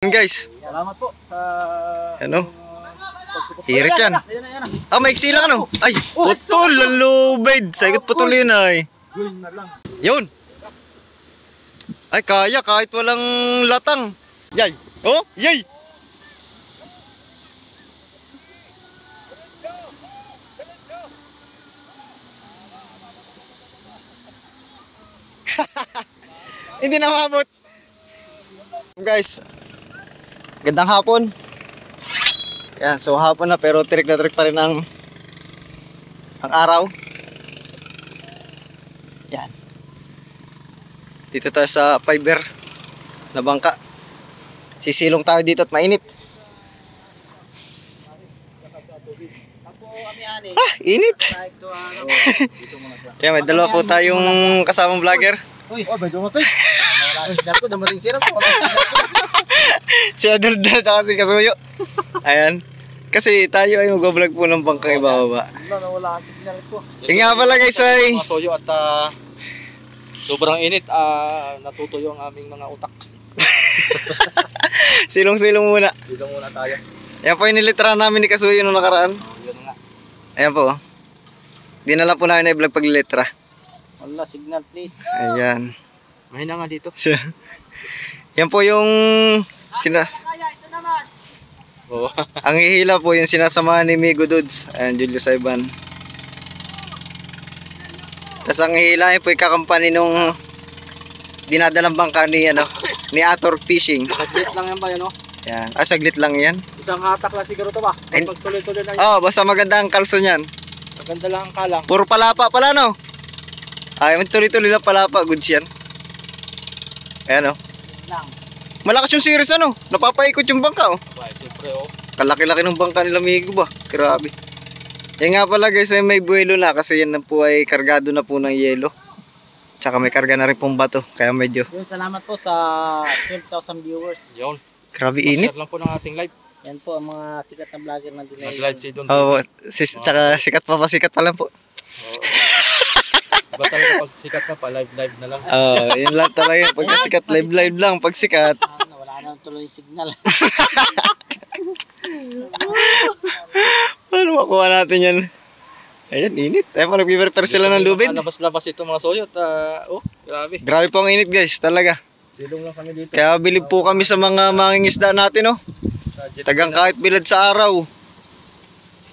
Guys, salamat po sa ano? Hirit yan. Maiksi lang ano? Ay, putol ang lubid. Sagot putol yun ay. Yun. Ay, kaya kahit walang latang. Yay. Oh, yay. Hindi na mabot. Guys, gandang hapon. Yan, so hapon na pero tirik na tirik pa rin ang araw. Yan. Dito tayo sa fiber na bangka. Sisilong tayo dito at mainit. Init. Yan, may dalawa po tayong kasamang vlogger. Uy, may dumating. Wala signal ko, dumating sirap ko. Si Adol at si Kasuyo. Ayan. Kasi tayo ay mag-vlog po ng bangkang ibababa. Wala ang signal ko. Yung nga pala guys ay Mga soyo at sobrang init, natutuyo ang aming mga utak. silong-silong muna. Silong muna tayo. Ayan po yung nilitra namin ni Kasuyo nung nakaraan. Yun nga. Ayan po. Di na lang po namin na-vlog pag litra. Wala, signal please. Ayan. Mahina nga dito. Yan po yung Oo. ang hihila po yung sinasamahan ni Migo Dudes. Ayan, Julius Ivan. Tapos ang hihilahin po yung kakampani nung dinadalang bangka ni Ator Fishing. Saglit lang yan ba yan, oh? Yan. Saglit lang yan. Isang hatak lang siguro to ba? Pag tuloy-tuloy lang yan. Oh, basta maganda ang kalso niyan. Maganda lang ang kalang. Puro palapa pala, no? Ay, tuloy-tuloy lang palapa. Goods yan. Ayan, oh. Lang. Malakas yung series, ano? Napapaikot yung bangka, oh. Abay, siyempre, oh. Kalaki-laki ng bangka nila Migo ba? Grabe. Yan nga pala guys, ay may buwelo na kasi yan na po ay kargado na po ng yelo. Tsaka may karga na rin pong bato. Kaya medyo Yun, salamat po sa 12,000 viewers. Yun. grabe init. Share lang po ng ating live. Yan po ang mga sikat na vlogger na dinay. Nag-live si Don. Oo, tsaka sikat pa lang po. Iba talaga pag sikat ka pa, live na lang. Yun lang talaga. Pag sikat, live lang. Pag sikat. Wala na tuloy yung signal. Paano makuha natin yan? Ayan, init. Ayan po, nag-prepare sila ng lubid. Labas-labas ito mga soyot. Oh, grabe. Grabe po ang init guys, talaga. Silong lang kami dito. Kaya bilib po kami sa mga mangingisda natin, oh. Tagang kahit bilad sa araw.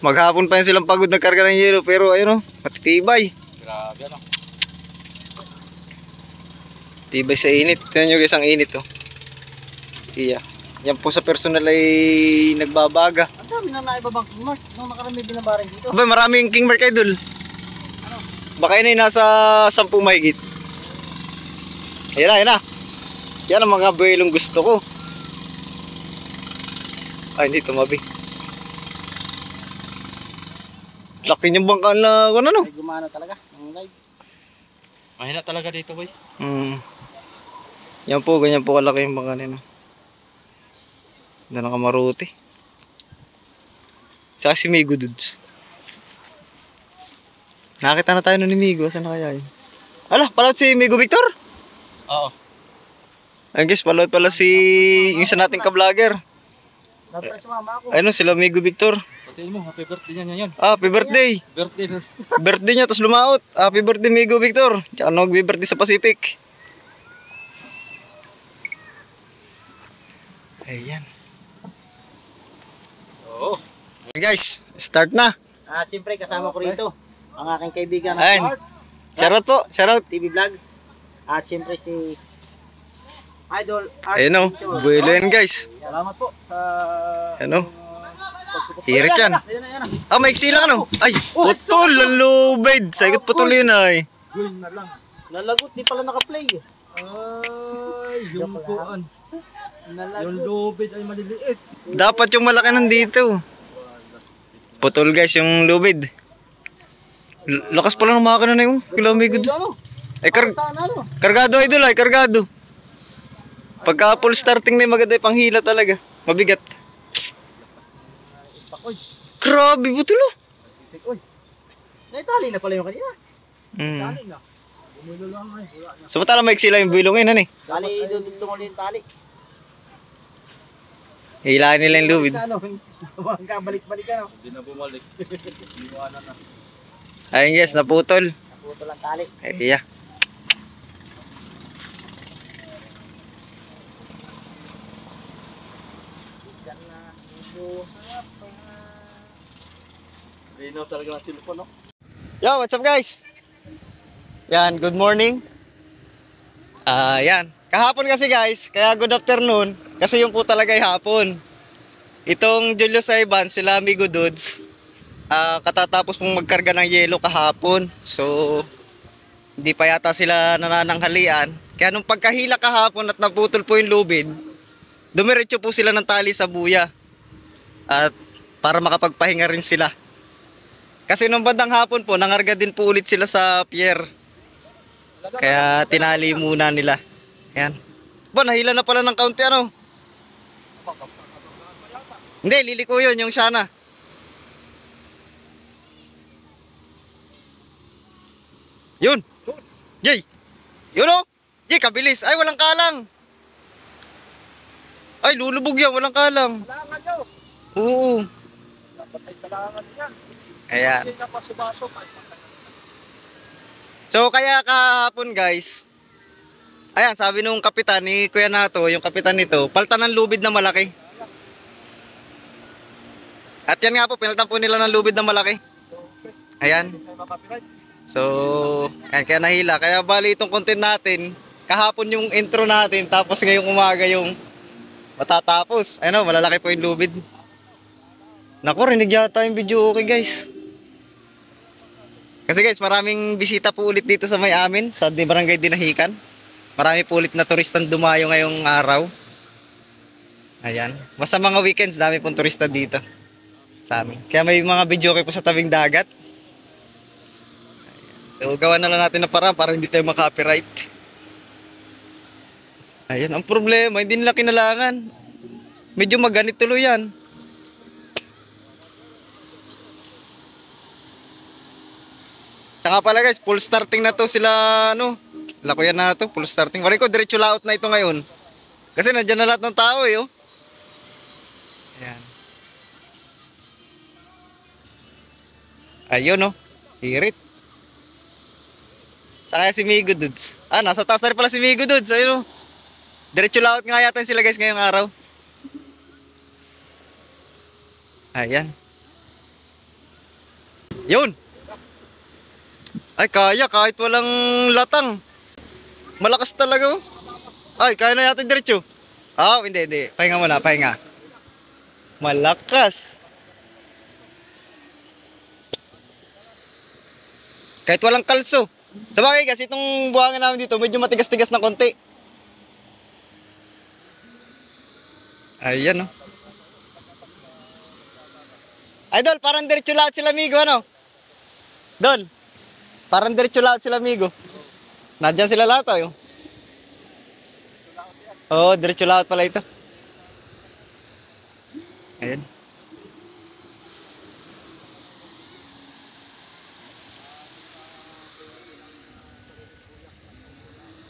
Maghapon pa yan silang pagod nagkarga ng yelo. Pero ayun, oh, matitibay. Grabe, ano. Tibay sa init. Tignan nyo guys ang init, oh. Iya. Yan po sa personal ay nagbabaga. Ang dami na naibabang King Mark. Nung nakarami binabaring dito. Abay, maraming King Mark idol. Ano? Baka yun ay nasa 10 mahigit. Ayan na. Yan ang mga buwelong gusto ko. Ay, hindi tumabi. Laki niyang bangka na kung ano. Ay, gumana talaga. Ang live. Mahina talaga dito, boy. Yan po, ganyan po kalaki yung bangka nila. Ganda ng kamaruti. Saka si Migo Dudes. Nakakita na tayo nun ni Migo. Saan na kaya yun? Ala, pala si Migo Victor? Oo. Ayun guys, pala si yung isa nating ka-vlogger. Dapat sumama ako. Ayun sila Migo Victor. Pati mo, happy birthday niya ngayon. Happy birthday. Birthday na. Birthday niya, tapos lumaot. Happy birthday Migo Victor. Tsaka nag-birthday sa Pacific. Ayan. Oo. Guys, start na. Siyempre kasama ko rito ang aking kaibigan Ayun. na Art. Shoutout po, shoutout. TV Vlogs. At siyempre si Idol Art. Ayun o, buwelo yan guys. Salamat po sa Ano? pagsuporta. Hirit yan. Ayan na. Maiksi lang ano? Ay, putol, ang lubid. Sagot putol yun ay. Yun na lang. Lalagot, di pala naka-play. Ay, yung kuan. Yung lubid ay maliliit. Dapat yung malaki nandito. Putol guys yung lubid. Lakas pala ng makina na yung kilamigo doon. Ay, kargado idol ay, kargado. Pagka full starting na yung maganda yung panghila talaga. Mabigat. Grabe, butulo. Naitali na pala yung kanina. Mm. Tali na. Bumulo lang ay. Samantala maiksi lang yung buwilo ngayon, ano eh. Tali, dudugtong ulit yung tali. Hilahin nila yung lubid. Ano, balik-balik ano. Hindi na bumalik. Iwanan na. Ayun guys, naputol. Naputol ang tali. Iya. Diyan na. Rino talaga ng cellphone, no? Yo, what's up guys? Yan, good morning. Yan. Kahapon kasi guys, kaya good afternoon. Kasi yung po talaga ay hapon. Itong Julius Ivan, sila Amigo Dudes. Katatapos pong magkarga ng yelo kahapon. So, hindi pa yata sila nanananghalian. Kaya nung pagkahila kahapon at naputol po yung lubid, dumiretso po sila ng tali sa buya. At para makapagpahinga rin sila. Kasi nung bandang hapon po, nangarga din po ulit sila sa pier. Kaya tinali muna nila. Ayan. Ba, nahila na pala ng kaunti ano? Hindi, liliko yun, yung Shana. Yun! Yay! Yun o! Yay, kabilis! Ay, walang kalang! Ay, lulubog yan, walang kalang. Kailangan nyo. Oo. Dapat ay kailangan niya. Ayan. Hindi na paso-baso. So, kaya kahapon guys, ayan, sabi nung kapitan ni Kuya Nato, yung kapitan nito, paltan ng lubid na malaki. At yan nga po, pinaltan po nila ng lubid na malaki. Ayan. So, ayan, kaya nahila. Kaya bali itong content natin, kahapon yung intro natin, tapos ngayong umaga yung matatapos. Ano, malalaki po yung lubid. Naku, rinig yata yung video okay guys. Kasi guys, maraming bisita po ulit dito sa may amin, sa Barangay Dinahican. Marami po ulit na turistang dumayo ngayong araw. Ayan. Basta mga weekends, dami pong turista dito sa amin. Kaya may mga video kayo po sa tabing dagat. So, gawa na lang natin na para hindi tayo makapiright. Ayan, ang problema, hindi nila kinalangan. Medyo maganit tuloy yan. Tsaka pala guys, full starting na to sila, ano, lakuyan na to, full starting. Wala ko, diretso layout na ito ngayon. Kasi nandyan na lahat ng tao eh, oh. Ayan. Ayun, oh. Hirit. Saka si Migo Dudes. Nasa taas na rin pala si Migo Dudes. Ayun, oh. Diretso layout nga yata sila guys ngayong araw. Ayan. Yun. Ay, kaya kahit walang latang. Malakas talaga, oh. Ay, kaya na yata diretso. Hindi. Pahinga muna, pahinga. Malakas. Kahit walang kalso. Sabagay kasi itong buhangin namin dito, medyo matigas-tigas na konti. Ayan, oh. Ay, Dol, parang diretso lahat sila, amigo, ano? Dol. Parang diretso lahat sila, amigo. Nandiyan sila lahat, oh. Oo, diretso lahat pala ito. Ayan.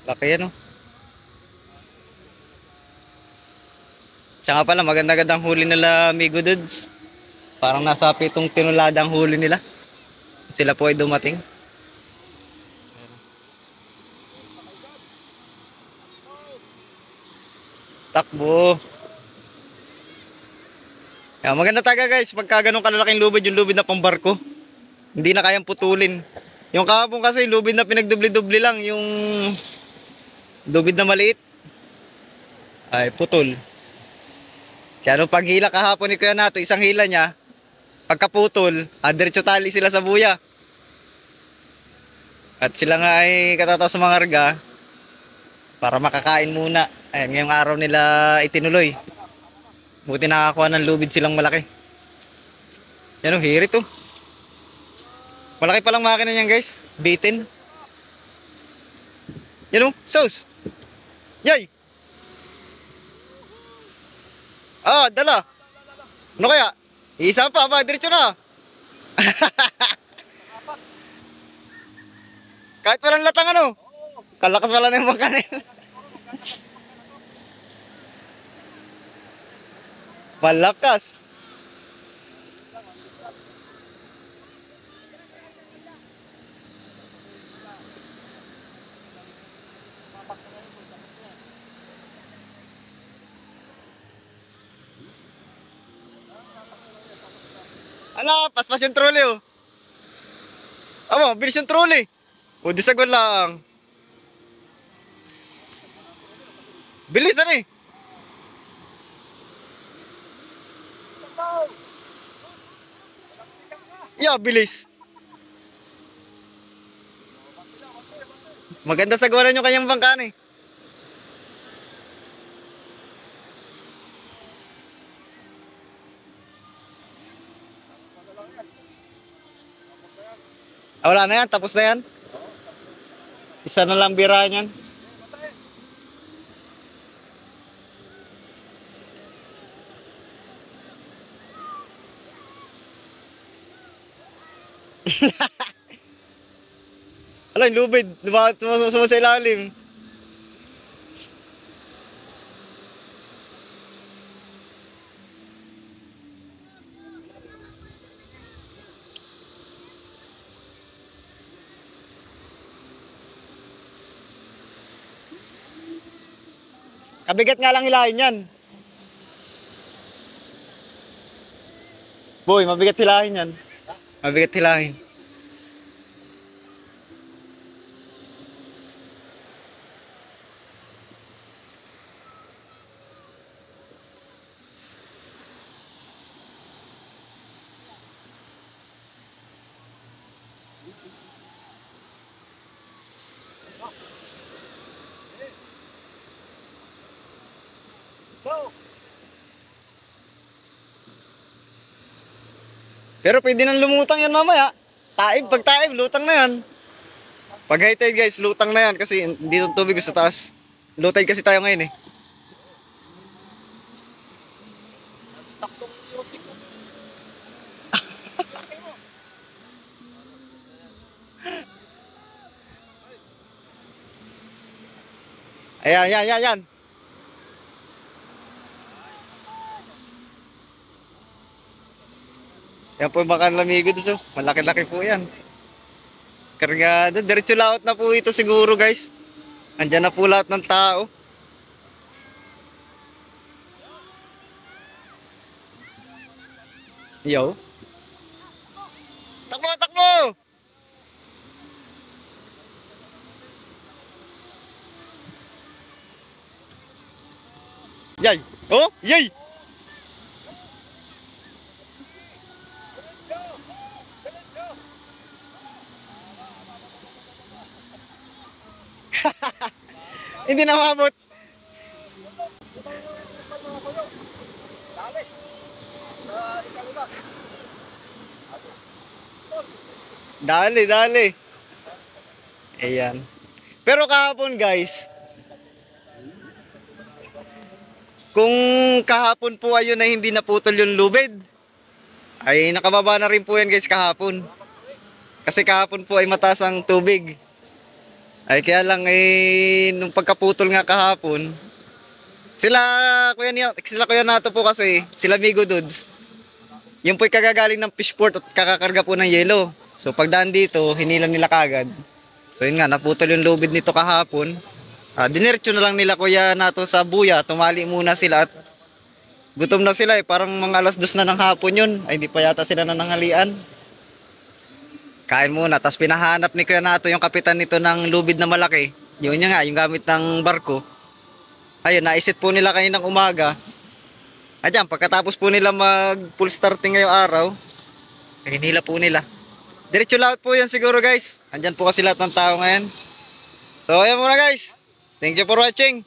Laki yan, oh. Tsaka pala, maganda-gandang huli nila, amigo Dudes. Parang nasa pitong tinulada ang huli nila. Sila po ay dumating. Takbo. Maganda talaga guys, pagka ganun kalalaking lubid, yung lubid na pambarko, hindi na kayang putulin. Yung kahapon kasi, lubid na pinagdubli-dubli lang, yung lubid na maliit, ay putol. Kaya nung paghila kahapon ni Kuya Nato, isang hila niya, pagkaputol, diretso tali sila sa buya. At sila nga ay katatapos mangarga para makakain muna. Ayan, ngayong araw nila itinuloy. Buti nakakuha ng lubid silang malaki. Yan o, hirit o. Malaki palang makina niyan guys. Bitin. Yan o, sauce. Yay! Dala. Ano kaya? Isa pa ba? Diretso na. Kahit walang latang ano. Kalakas wala na yung mga kanil. Malakas. Ano, paspas yung trolley oh. Amo, bilis yung trolley. O, di sagwan lang. Bilis na eh. Yeah, bilis. Maganda sagwanan yung kanyang bangka eh. Ah, wala na yan, tapos na yan. Isa na lang bira niyan. Ala, yung lubid. Diba, sumusama sa ilalim. Kabigat nga lang hilahin yan. Boy, mabigat hilahin yan. Mabigat hilahin. Pero pwede nang lumutang yan mamaya. Taib, pag taib, lutang na yan. Pag high tide guys, lutang na yan kasi dito tubig sa taas. Low tide kasi tayo ngayon eh. Stuck tong music ko. Ayan, yan, yan, yan. Yan po yung baka lamigo dito. Malaki-laki po yan. Kargado. Diretso laot na po ito siguro guys. Andyan na po lahat ng tao. Yo. Takbo, takbo! Yay! Oh, yay! Hindi na mabot. Dali, dali. Ayan. Pero kahapon guys, kung kahapon po ayun na hindi naputol yung lubid, ay nakababa na rin po yan guys kahapon. Kasi kahapon po ay mataas ang tubig. Ay kaya lang nung pagkaputol nga kahapon, sila kuya nato po kasi, sila Migo Dudes. Yung po'y kagagaling ng fishport at kakakarga po ng yelo. So pagdaan dito, hinilang nila kagad. So yun nga, naputol yung lubid nito kahapon. Dinerecho na lang nila kuya nato sa buya, tumali muna sila at gutom na sila eh. Parang mga alas 2 na ng hapon yun. Ay hindi pa yata sila nananghalian. Kain muna, tapos pinahanap ni kuya nato yung kapitan nito ng lubid na malaki. Yun nga, yung gamit ng barko. Ayun, naisit po nila kaninang umaga. Ayan, pagkatapos po nila mag full starting ngayong araw, ay hinila po nila. Diretso lahat po yan siguro guys. Andyan po kasi lahat ng tao ngayon. So ayan muna guys. Thank you for watching.